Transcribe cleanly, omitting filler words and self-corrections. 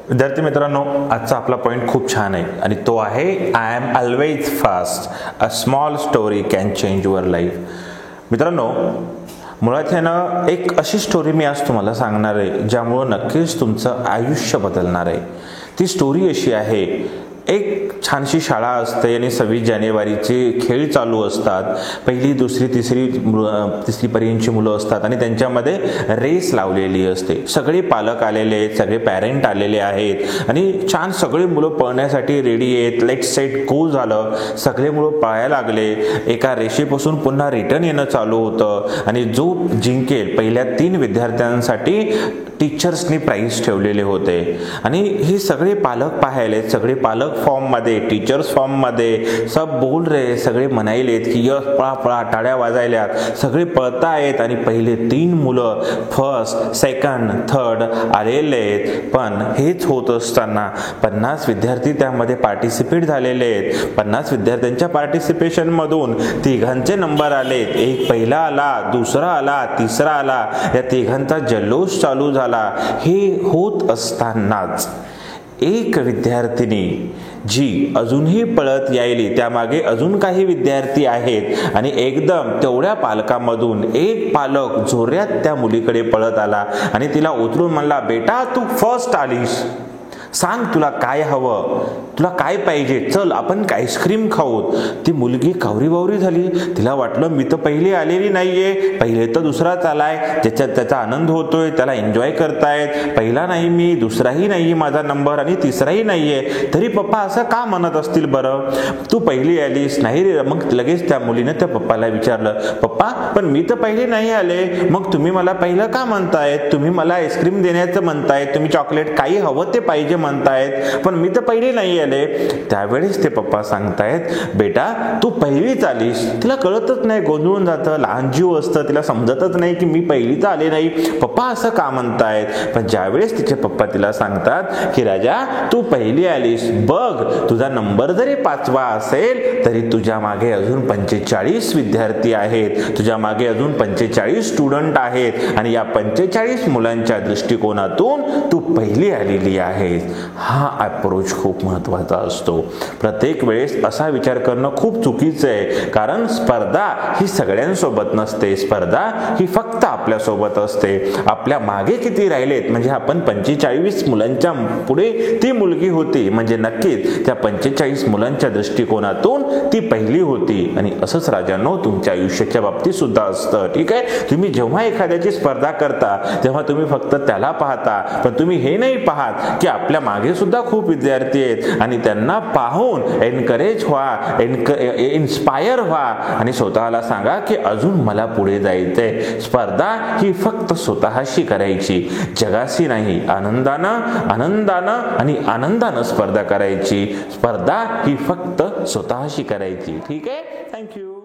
विद्यार्थी मित्रांनो, आजचा आपला पॉइंट खूप छान आहे आणि तो आहे I am always fast, a small story can change your life. मित्रांनो, मुळात आहे ना, एक अशी स्टोरी मी आज तुम्हाला सांगणार आहे ज्यामुळं नक्कीच तुमचं आयुष्य बदलणार आहे. ती स्टोरी अशी आहे, एक छानशी शाळा असते आणि 26 जानेवारीचे खेळ चालू असतात. पहिली दुसरी तिसरीपर्यंतची मुलं असतात आणि त्यांच्यामध्ये रेस लावलेली असते. सगळे पालक आलेले आहेत, सगळे पॅरेंट आलेले आहेत आणि छान सगळे मुलं पळण्यासाठी रेडी आहेत. लेट सेट गो झालं, सगळे मुलं पळायला लागले. एका रेषेपासून पुन्हा रिटर्न येणं चालू होतं आणि जो जिंकेल पहिल्या 3 विद्यार्थ्यांसाठी टीचर्सनी प्राइज ठेवलेले होते. आणि हे सगळे पालक पाहायलेत, सगळे पालक फॉर्म मध्ये, टीचर्स फॉर्म मध्ये, सब बोल रहे, सगळे म्हणायलेत की यस पळा पळा, टाळ्या वाजायल्यात, सगळे पळतायत आणि पहिले 3 मुलं फर्स्ट, सेकंड, थर्ड आलेले आहेत. पण हेच होत असताना 50 विद्यार्थी त्यामध्ये पार्टिसिपेट झालेले आहेत. 50 विद्यार्थ्यांच्या पार्टिसिपेशन मधून 3घांचे नंबर आलेत. एक पहिला आला, दुसरा आला, तिसरा आला. या 3घांचा जल्लोष चालू झाला. हे होत असतानाच एक विद्यार्थिनी जी अजूनही पळत यायली, त्यामागे अजून काही विद्यार्थी आहेत आणि एकदम तेवढ्या पालकांमधून एक पालक जोरात त्या मुलीकडे पळत आला आणि तिला उचलून म्हणला, बेटा तू फर्स्ट आलीस, सांग तुला काय हवं, तुला काय पाहिजे, चल आपण आईस्क्रीम खाऊ. ती मुलगी कावरी झाली. तिला वाटलं मी तर पहिली आलेली नाहीये, पहिले तर दुसराच आलाय, ज्याच्यात त्याचा आनंद होतोय, त्याला एन्जॉय करतायत. पहिला नाही मी, दुसराही नाही माझा नंबर आणि तिसराही नाहीये, तरी पप्पा असं का म्हणत असतील बरं, तू पहिली आलीस नाही रे. मग लगेच त्या मुलीने त्या पप्पाला विचारलं, पप्पा पण मी तर पहिली नाही आले, मग तुम्ही मला पहिलं का म्हणतायत, तुम्ही मला आईस्क्रीम देण्याचं म्हणतायत, तुम्ही चॉकलेट काही हवं ते पाहिजे म्हणतायत, पण मी तर पहिली नाही आले. त्यावेळेस ते पप्पा सांगतायत, बेटा तू पहिलीच आलीस. तिला कळतच नाही, गोंधळून जातं, लहान जीव असतं, तिला समजतच नाही की मी पहिलीच आले नाही, पप्पा असं का म्हणतायत. पण ज्यावेळेस तिचे पप्पा तिला सांगतात की राजा तू पहिली आलीस, बघ तुझा नंबर जरी 5वा असेल तरी तुझ्या मागे अजून 45 विद्यार्थी आहेत, तुझ्या मागे अजून 45 स्टुडंट आहेत आणि या 45 मुलांच्या दृष्टिकोनातून तू पहिली आलेली आहेस. हा अप्रोच खूप महत्वाचा असतो. प्रत्येक वेळेस असा विचार करणं खूप चुकीचं आहे, कारण स्पर्धा ही सगळ्यांसोबत नसते. स्पर्धा ही फक्त आपल्या सोबत असते. आपल्या मागे किती राहिलेत, म्हणजे आपण 45 मुलांच्या पुढे ती मुलगी होती, म्हणजे नक्कीच त्या 45 मुलांच्या दृष्टिकोनातून ती पहिली होती. आणि असंच राजांनो तुमच्या आयुष्याच्या बाबतीत सुद्धा असतं. ठीक आहे, तुम्ही जेव्हा एखाद्याची स्पर्धा करता तेव्हा तुम्ही फक्त त्याला पाहता, पण तुम्ही हे नाही पाहत की आपल्या मागे सुद्धा खूप विद्यार्थी आहेत आणि त्यांना पाहून एनकरेज व्हा, इन्स्पायर व्हा आणि स्वतःला सांगा की अजून मला पुढे जायचंय. स्पर्धा ही फक्त स्वतःशी करायची, जगाशी नाही. आनंदानं स्पर्धा करायची. स्पर्धा ही फक्त स्वतःशी करायची. ठीक आहे, थँक्यू.